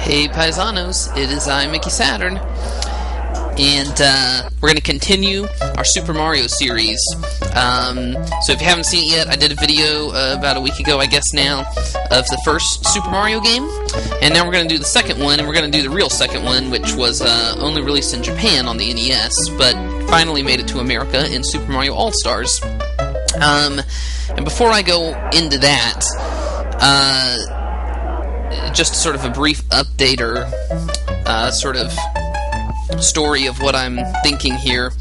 Hey Paisanos, it is I, Mickey Saturn, and we're going to continue our Super Mario series. So if you haven't seen it yet, I did a video about a week ago, I guess now, of the first Super Mario game, and now we're going to do the second one, and we're going to do the real second one, which was only released in Japan on the NES, but finally made it to America in Super Mario All-Stars. And before I go into that, just sort of a brief update or sort of story of what I'm thinking here.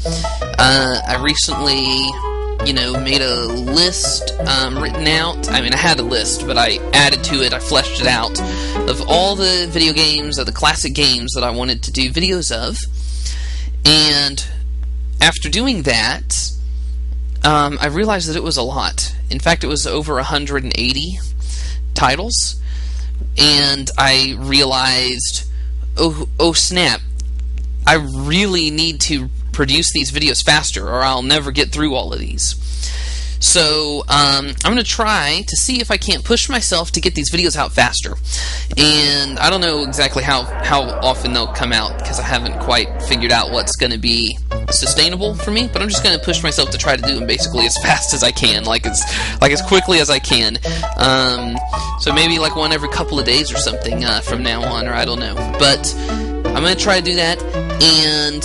I recently, made a list written out. I mean, I had a list, but I added to it, I fleshed it out, of all the video games, of the classic games that I wanted to do videos of. And after doing that, I realized that it was a lot. In fact, it was over 180 titles. And I realized, oh snap, I really need to produce these videos faster or I'll never get through all of these. So I'm going to try to see if I can't push myself to get these videos out faster. And I don't know exactly how often they'll come out because I haven't quite figured out what's going to be sustainable for me, but I'm just going to push myself to try to do them basically as fast as I can, like as quickly as I can. So maybe like one every couple of days or something from now on, or I don't know. But I'm going to try to do that, and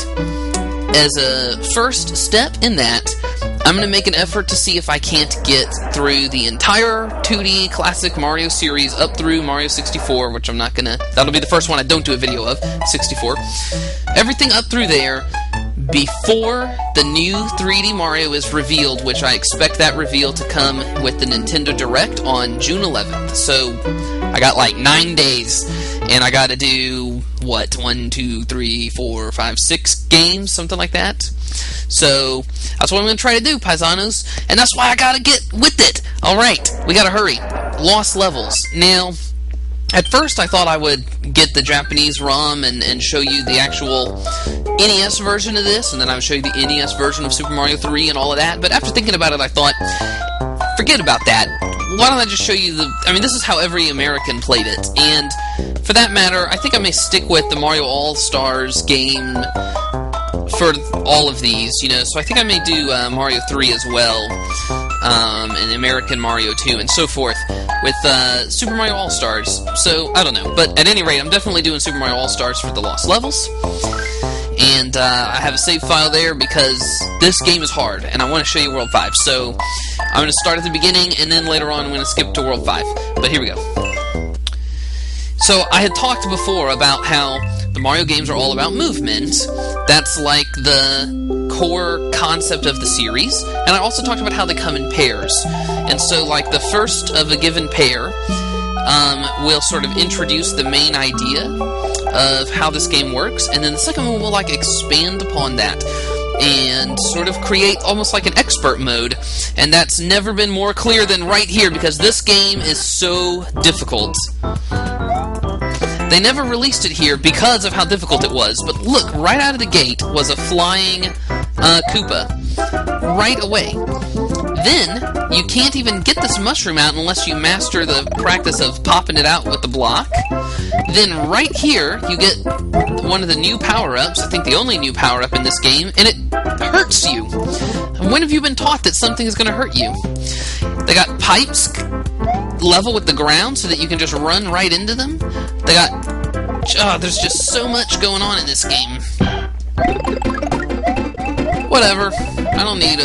as a first step in that, I'm going to make an effort to see if I can't get through the entire 2D classic Mario series up through Mario 64, which I'm not going to... That'll be the first one I don't do a video of, 64. Everything up through there before the new 3D Mario is revealed, which I expect that reveal to come with the Nintendo Direct on June 11th. So I got like 9 days, and I got to do, 1, 2, 3, 4, 5, 6 games, something like that. So that's what I'm going to try to do, Paisanos, and that's why I got to get with it. Alright, we got to hurry. Lost levels. Now, at first I thought I would get the Japanese ROM and show you the actual NES version of this, and then I would show you the NES version of Super Mario 3 and all of that, but after thinking about it I thought, forget about that. Why don't I just show you this is how every American played it, and for that matter, I think I may stick with the Mario All-Stars game for all of these, so I think I may do Mario 3 as well, and American Mario 2, and so forth, with Super Mario All-Stars. So, I don't know, but at any rate, I'm definitely doing Super Mario All-Stars for the Lost Levels, and I have a save file there because this game is hard, and I want to show you World 5, so I'm going to start at the beginning, and then later on I'm going to skip to World 5, but here we go. So, I had talked before about how the Mario games are all about movement. That's like the core concept of the series. And I also talked about how they come in pairs. And so, like, the first of a given pair will sort of introduce the main idea of how this game works. And then the second one will, like, expand upon that and sort of create almost like an expert mode. And that's never been more clear than right here, because this game is so difficult. They never released it here because of how difficult it was, but look, right out of the gate was a flying Koopa. Right away. Then, you can't even get this mushroom out unless you master the practice of popping it out with the block. Then, right here, you get one of the new power-ups, I think the only new power-up in this game, and it hurts you. When have you been taught that something is going to hurt you? They got pipes level with the ground so that you can just run right into them. They got... there's just so much going on in this game. Whatever. I don't need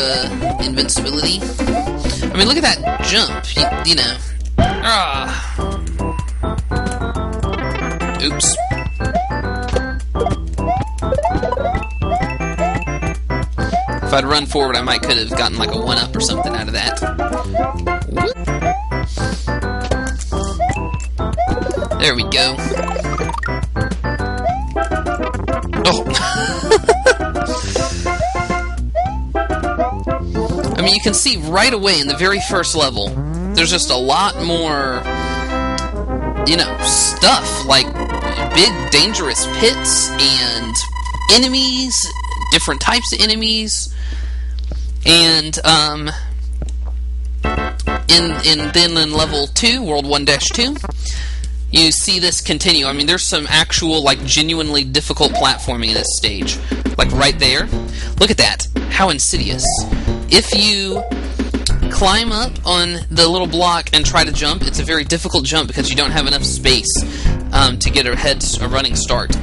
invincibility. I mean, look at that jump. Oops. If I'd run forward, I might could have gotten like a 1-up or something out of that. There we go. Oh. I mean, you can see right away in the very first level, there's just a lot more, stuff, like big dangerous pits and enemies, different types of enemies, and then in level 2, World 1-2, you see this continue. I mean, there's some actual, like, genuinely difficult platforming in this stage. Like, right there. Look at that. How insidious. If you climb up on the little block and try to jump, it's a very difficult jump because you don't have enough space to get a running start.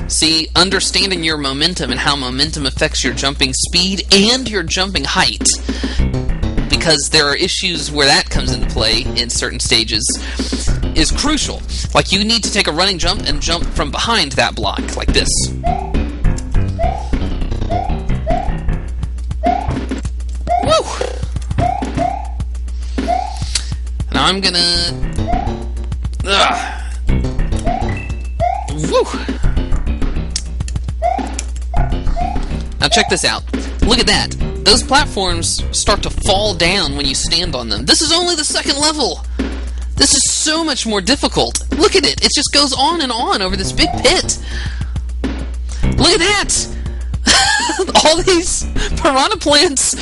See, understanding your momentum and how momentum affects your jumping speed and your jumping height, because there are issues where that comes into play in certain stages, is crucial. Like, you need to take a running jump and jump from behind that block, like this. Woo! Now I'm gonna... Woo! Now check this out. Look at that. Those platforms start to fall down when you stand on them. This is only the second level! This is so much more difficult. Look at it. It just goes on and on over this big pit. Look at that! All these piranha plants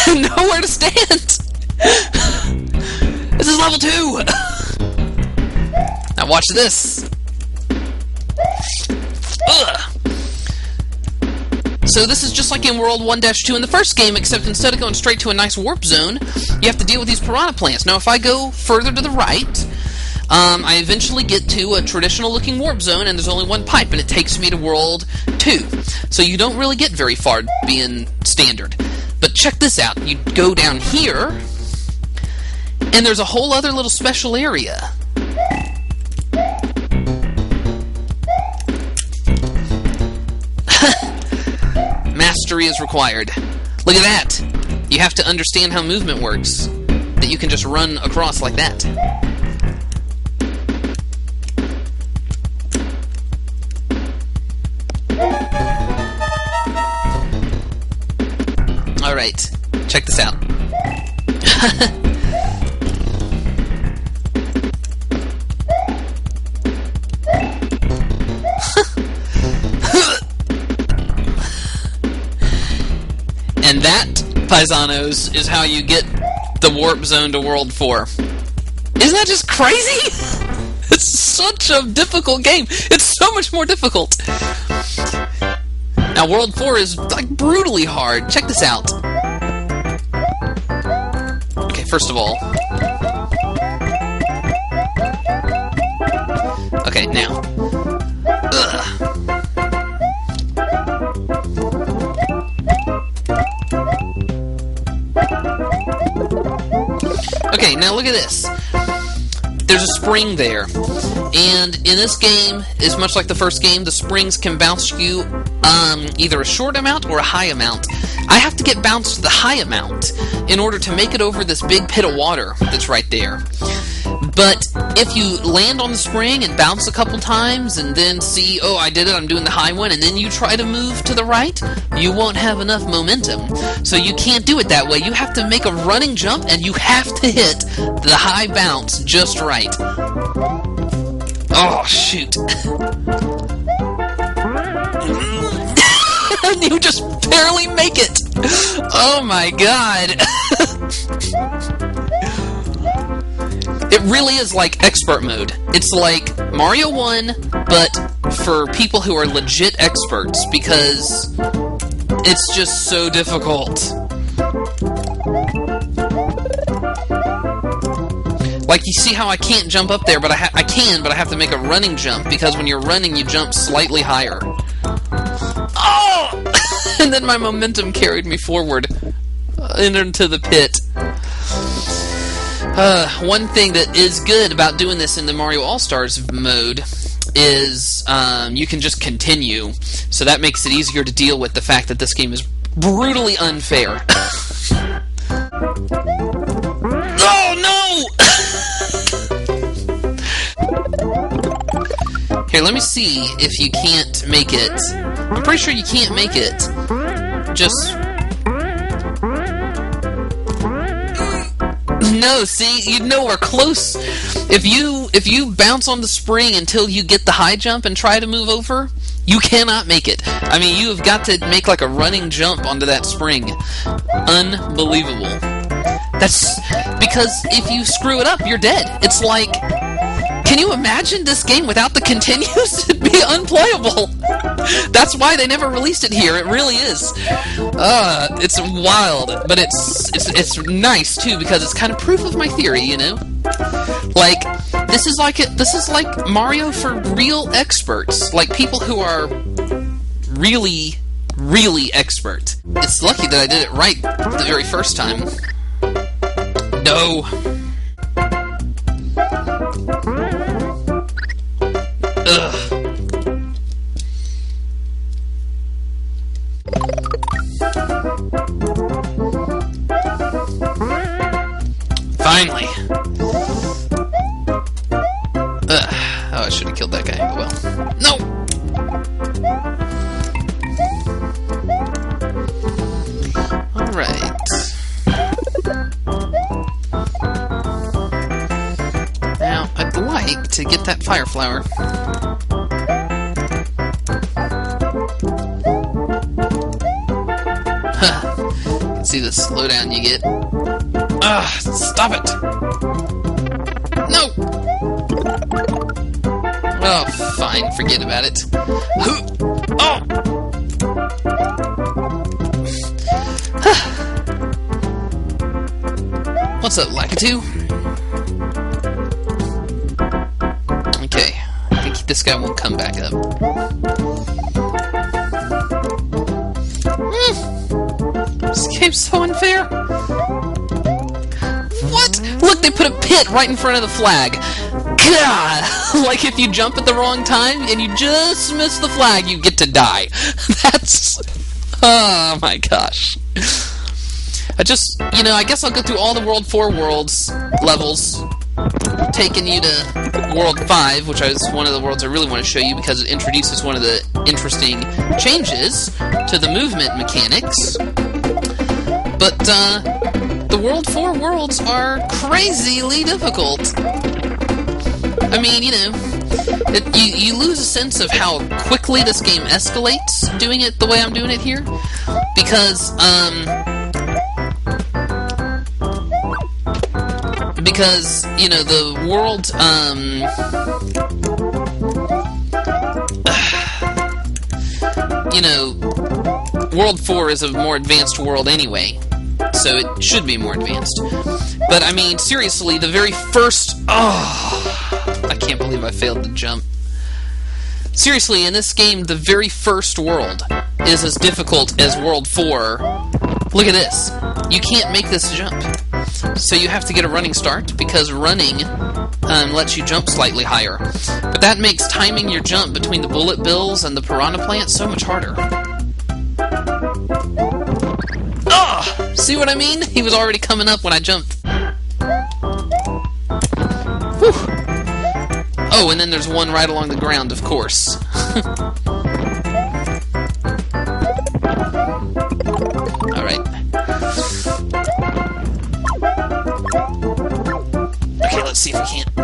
and nowhere to stand. This is level 2. Now watch this. Ugh. So this is just like in World 1-2 in the first game, except instead of going straight to a nice warp zone, you have to deal with these piranha plants. Now if I go further to the right, I eventually get to a traditional looking warp zone, and there's only one pipe, and it takes me to World 2. So you don't really get very far being standard. But check this out. You go down here, and there's a whole other little special area. Mastery is required. Look at that! You have to understand how movement works, that you can just run across like that. Alright, check this out. And that, paisanos, is how you get the warp zone to World 4. Isn't that just crazy? It's such a difficult game. It's so much more difficult. Now, World 4 is, like, brutally hard. Check this out. Okay, first of all. Okay, now. Ugh. Okay, now look at this. There's a spring there. And in this game, as much like the first game, the springs can bounce you either a short amount or a high amount. I have to get bounced the high amount in order to make it over this big pit of water that's right there. But if you land on the spring and bounce a couple times and then see, oh, I did it, I'm doing the high one, and then you try to move to the right, you won't have enough momentum. So you can't do it that way. You have to make a running jump, and you have to hit the high bounce just right. Oh, shoot. And you just barely make it. Oh, my God. It really is like expert mode. It's like Mario 1, but for people who are legit experts, because it's just so difficult. Like, you see how I can't jump up there, but I can, but I have to make a running jump, because when you're running, you jump slightly higher. Oh! And then my momentum carried me forward into the pit. One thing that is good about doing this in the Mario All-Stars mode is you can just continue, so that makes it easier to deal with the fact that this game is brutally unfair. Oh, no! Here, let me see if you can't make it. I'm pretty sure you can't make it. Just... No, see, you know we're close. If you bounce on the spring until you get the high jump and try to move over, you cannot make it. I mean, you have got to make like a running jump onto that spring. Unbelievable. That's because if you screw it up, you're dead. It's like, Can you imagine this game without the continues? It'd be unplayable. That's why they never released it here. It really is. It's wild, but it's nice too because it's kind of proof of my theory, you know. Like this is like Mario for real experts, like people who are really expert. It's lucky that I did it right the very first time. No. Ugh. Finally. Ugh. Oh, I should have killed that guy. Oh well. No! Alright. Now, I'd like to get that fire flower. See the slowdown you get. Stop it! No! Oh, fine, forget about it. Oh! What's up, Lakitu? Okay, I think this guy won't come back up. This game's so unfair. What? Look, they put a pit right in front of the flag. God! Like if you jump at the wrong time and you just miss the flag, you get to die. That's... Oh my gosh. I guess I'll go through all the World 4 worlds levels, taking you to World 5, which is one of the worlds I really want to show you because it introduces one of the interesting changes to the movement mechanics. But, the World 4 worlds are crazily difficult. I mean, you know, you lose a sense of how quickly this game escalates doing it the way I'm doing it here. Because, you know, the world, you know, World 4 is a more advanced world anyway, so it should be more advanced. But, I mean, seriously, the very first... Oh, I can't believe I failed to jump. Seriously, in this game, the very first world is as difficult as World 4. Look at this. You can't make this jump. So you have to get a running start, because running lets you jump slightly higher. But that makes timing your jump between the bullet bills and the piranha plant so much harder. Oh! See what I mean? He was already coming up when I jumped. Whew. Oh, and then there's one right along the ground, of course. Alright. Okay, let's see if we can't.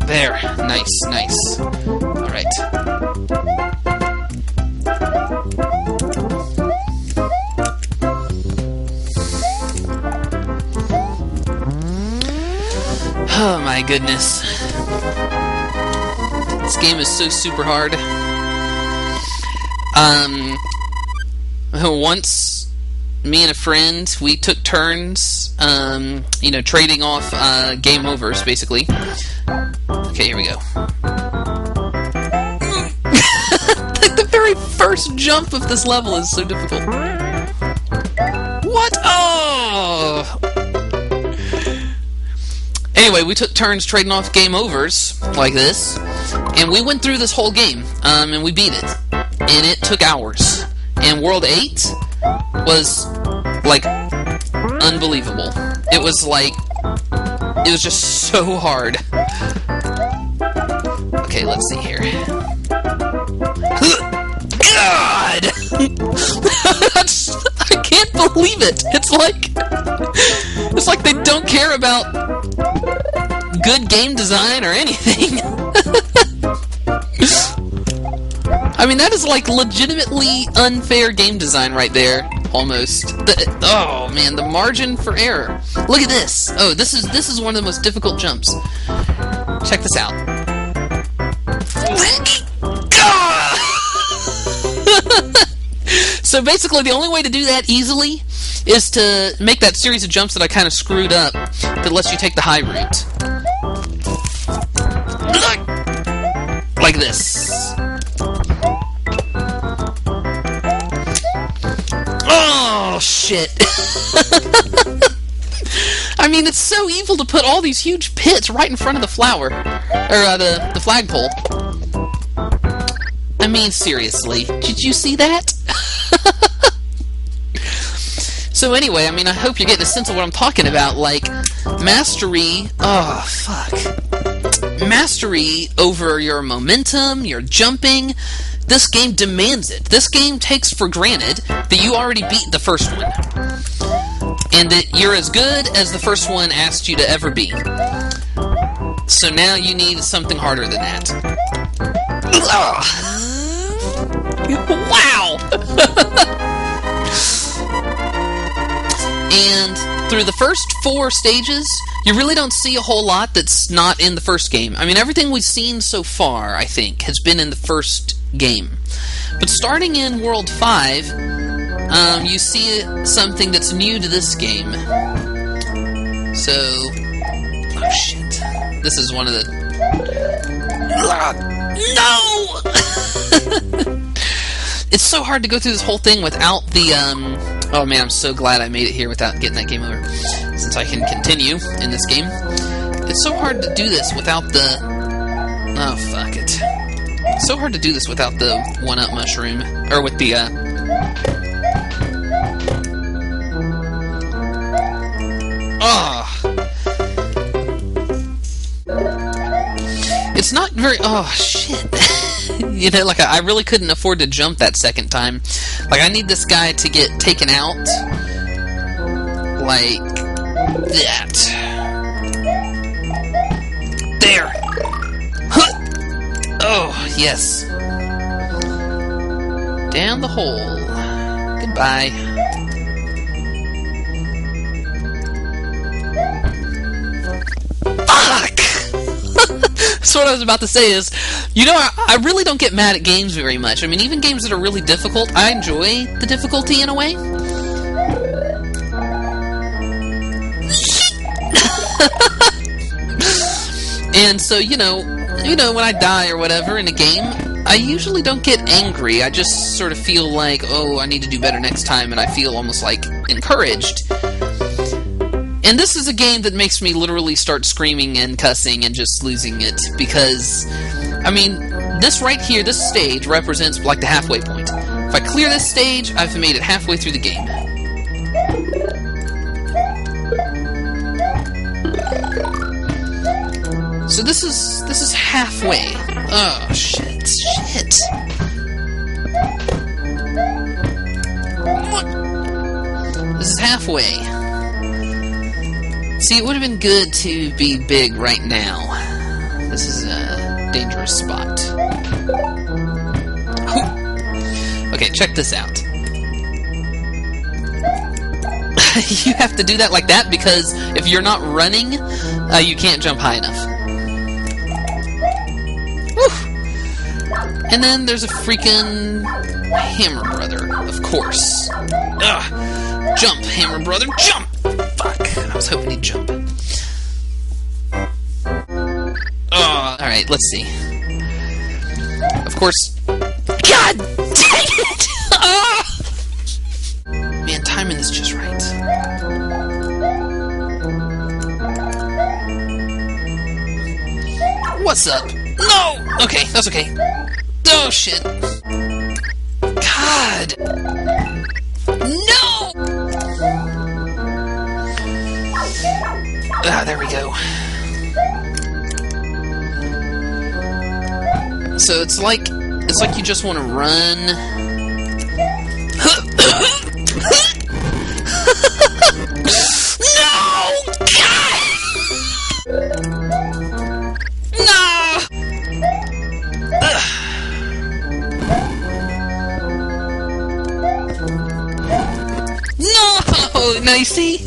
There. Nice, nice. Alright. Oh my goodness. This game is so super hard. Once, me and a friend, we took turns, you know, trading off game overs, basically. Okay, here we go. Like the very first jump of this level is so difficult. What? Oh! Anyway, we took turns trading off game overs, like this, and we went through this whole game, and we beat it. And it took hours. And World 8 was, like, unbelievable. It was just so hard. Okay, let's see here. God! I can't believe it! It's like they don't care about good game design or anything. I mean, that is like legitimately unfair game design right there, almost. Oh man, the margin for error. Look at this. Oh, this is one of the most difficult jumps. check this out. So basically, the only way to do that easily is to make that series of jumps that I kind of screwed up that lets you take the high route. Like this. Oh, shit. I mean, it's so evil to put all these huge pits right in front of the flower. Or, the flagpole. I mean, seriously. Did you see that? So anyway, I mean, I hope you're getting a sense of what I'm talking about. Like, mastery... Oh, fuck. Mastery over your momentum, your jumping... This game demands it. This game takes for granted that you already beat the first one. And that you're as good as the first one asked you to ever be. So now you need something harder than that. Wow! And through the first 4 stages, you really don't see a whole lot that's not in the first game. I mean, everything we've seen so far, I think, has been in the first game. But starting in World 5, you see something that's new to this game. So... Oh, shit. This is one of the... No! It's so hard to go through this whole thing without the, Oh man, I'm so glad I made it here without getting that game over. Since I can continue in this game. It's so hard to do this without the... Oh, fuck it. It's so hard to do this without the 1-up mushroom. Or with the, It's not very... Oh, shit. You know, like, I really couldn't afford to jump that second time. Like, I need this guy to get taken out. Like... that. There! Huh. Oh, yes. Down the hole. Goodbye. Fuck! So what I was about to say is, you know, I really don't get mad at games very much. I mean, even games that are really difficult, I enjoy the difficulty in a way. And so, you know, when I die or whatever in a game, I usually don't get angry. I just sort of feel like, oh, I need to do better next time, and I feel almost like encouraged. And this is a game that makes me literally start screaming and cussing and just losing it, because, I mean, this right here, this stage, represents like the halfway point. If I clear this stage, I've made it halfway through the game. So this is halfway. Oh, shit. This is halfway. See, it would have been good to be big right now. This is a dangerous spot. Okay, check this out. You have to do that like that because if you're not running, you can't jump high enough. Woo! And then there's a freaking Hammer Brother, of course. Ugh. Jump, Hammer Brother, jump! Fuck, I was hoping he'd jump. Oh, alright, let's see. Of course... God dang it! Oh! Man, timing is just right. What's up? No! Okay, that's okay. Oh, shit. God! No! Ah, there we go. So it's like you just want to run. No! God! No! No! Now you see?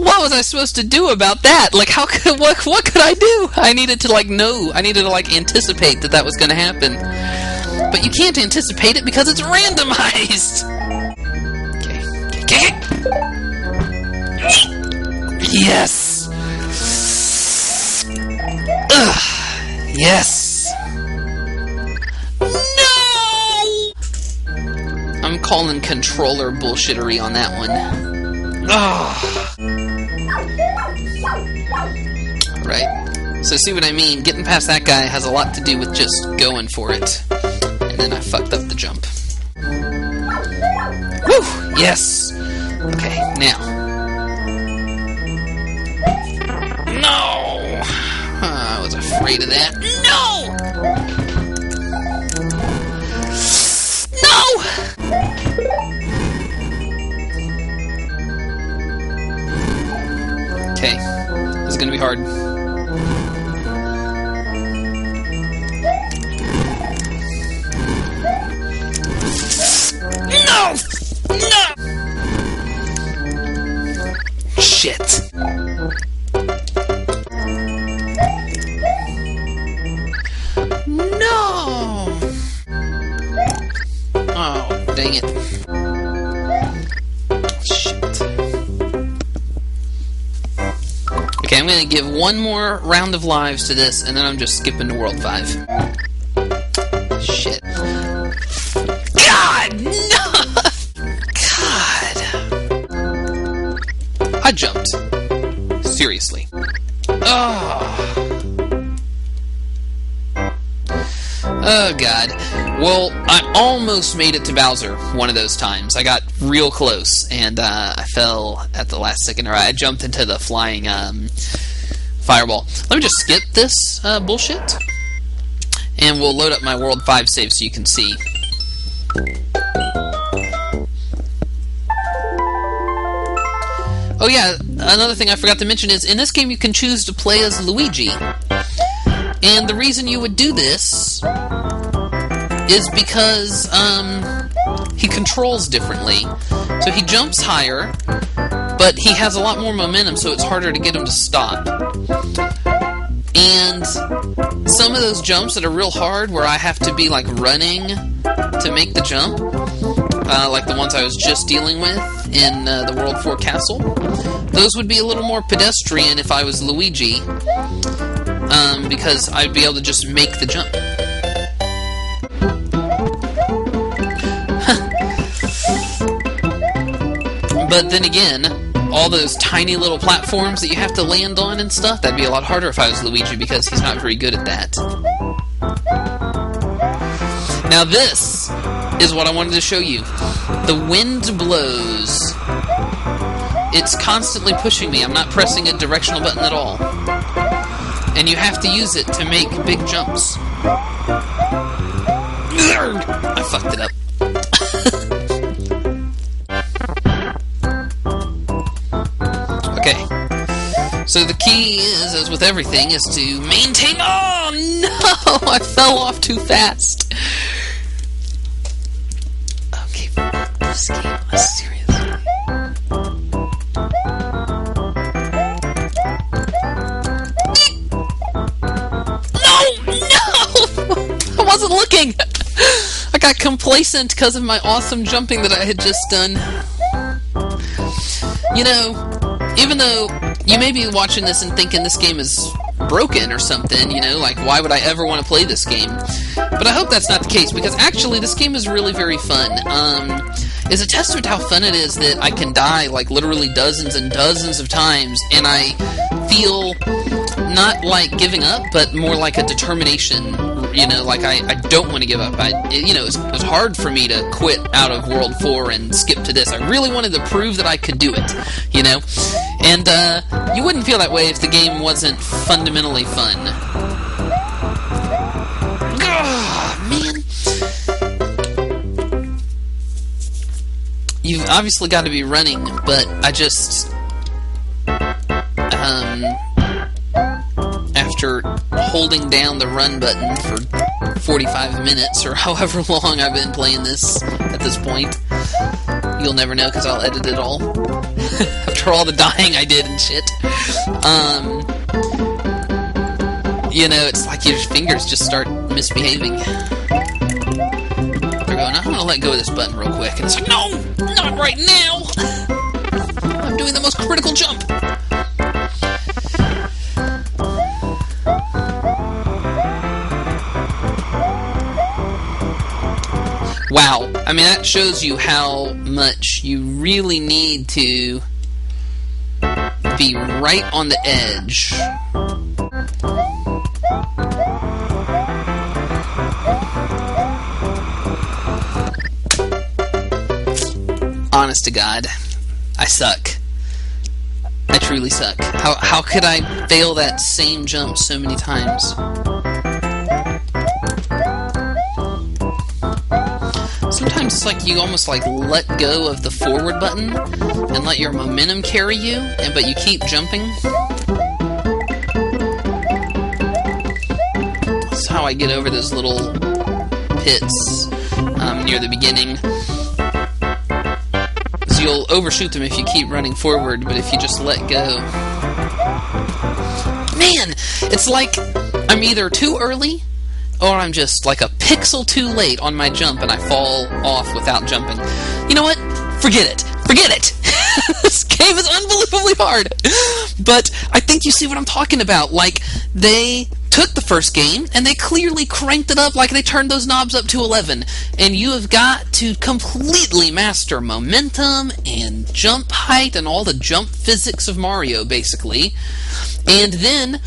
what was I supposed to do about that? Like, what could I do? I needed to, like, know. I needed to, like, anticipate that was going to happen. But you can't anticipate it because it's randomized! Okay. Yes! Ugh. Yes! No! I'm calling controller bullshittery on that one. Ugh. Right. So see what I mean? Getting past that guy has a lot to do with just going for it. And then I fucked up the jump. Woo! Yes! Okay, now. No! I was afraid of that. No! No! Okay, this is gonna be hard. No! No! Shit. No! Oh, dang it. Shit. Okay, I'm gonna give one more round of lives to this, and then I'm just skipping to World 5. Shit. God! No! God! I jumped. Seriously. Oh, God. Well, I almost made it to Bowser one of those times. I got real close, and I fell at the last second. Or I jumped into the flying fireball. Let me just skip this bullshit, and we'll load up my World 5 save so you can see. Oh yeah, another thing I forgot to mention is, in this game you can choose to play as Luigi. And the reason you would do this is because he controls differently. So he jumps higher, but he has a lot more momentum, so it's harder to get him to stop. And some of those jumps that are real hard, where I have to be like running to make the jump, like the ones I was just dealing with in the World 4 Castle, those would be a little more pedestrian if I was Luigi, because I'd be able to just make the jump. But then again, all those tiny little platforms that you have to land on and stuff, that'd be a lot harder if I was Luigi, because he's not very good at that. Now this is what I wanted to show you. The wind blows. It's constantly pushing me. I'm not pressing a directional button at all. And you have to use it to make big jumps. I fucked it up. Okay. So the key is, as with everything, is to maintain... Oh, no! I fell off too fast. Okay, this game was serious. I wasn't looking! I got complacent because of my awesome jumping that I had just done. You know, even though you may be watching this and thinking this game is broken or something, you know, like, why would I ever want to play this game? But I hope that's not the case, because actually this game is really very fun. It's a testament to how fun it is that I can die, like, literally dozens and dozens of times, and I feel not like giving up, but more like a determination. You know, like, I don't want to give up. It was hard for me to quit out of World 4 and skip to this. I really wanted to prove that I could do it, you know? And, you wouldn't feel that way if the game wasn't fundamentally fun. Ugh, man. You've obviously got to be running, but I just... after holding down the run button for 45 minutes, or however long I've been playing this at this point, you'll never know because I'll edit it all. after all the dying I did and shit. You know, it's like your fingers just start misbehaving. They're going, I'm gonna let go of this button real quick. And it's like, no! Not right now! I'm doing the most critical jump! Wow. I mean, that shows you how much you really need to be right on the edge. Honest to God, I suck. I truly suck. How could I fail that same jump so many times? Sometimes it's like you almost like let go of the forward button and let your momentum carry you, but you keep jumping. That's how I get over those little pits near the beginning. So you'll overshoot them if you keep running forward, but if you just let go... Man! It's like I'm either too early or I'm just like a pixel too late on my jump and I fall off without jumping. You know what? Forget it. Forget it! This game is unbelievably hard! But I think you see what I'm talking about. Like, they took the first game and they clearly cranked it up, like they turned those knobs up to 11. And you have got to completely master momentum and jump height and all the jump physics of Mario, basically. And then,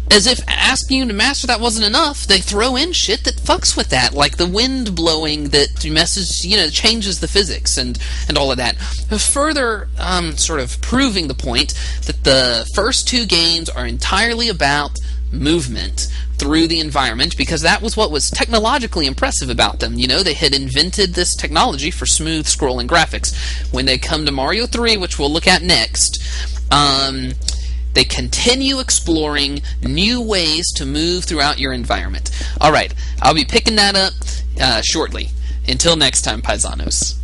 as if asking you to master that wasn't enough, they throw in shit that fucks with that, like the wind blowing that messes, changes the physics and all of that. Further, sort of proving the point that the first two games are entirely about movement through the environment, because that was what was technologically impressive about them. They had invented this technology for smooth scrolling graphics. When they come to Mario 3, which we'll look at next, they continue exploring new ways to move throughout your environment. Alright, I'll be picking that up shortly. Until next time, paisanos.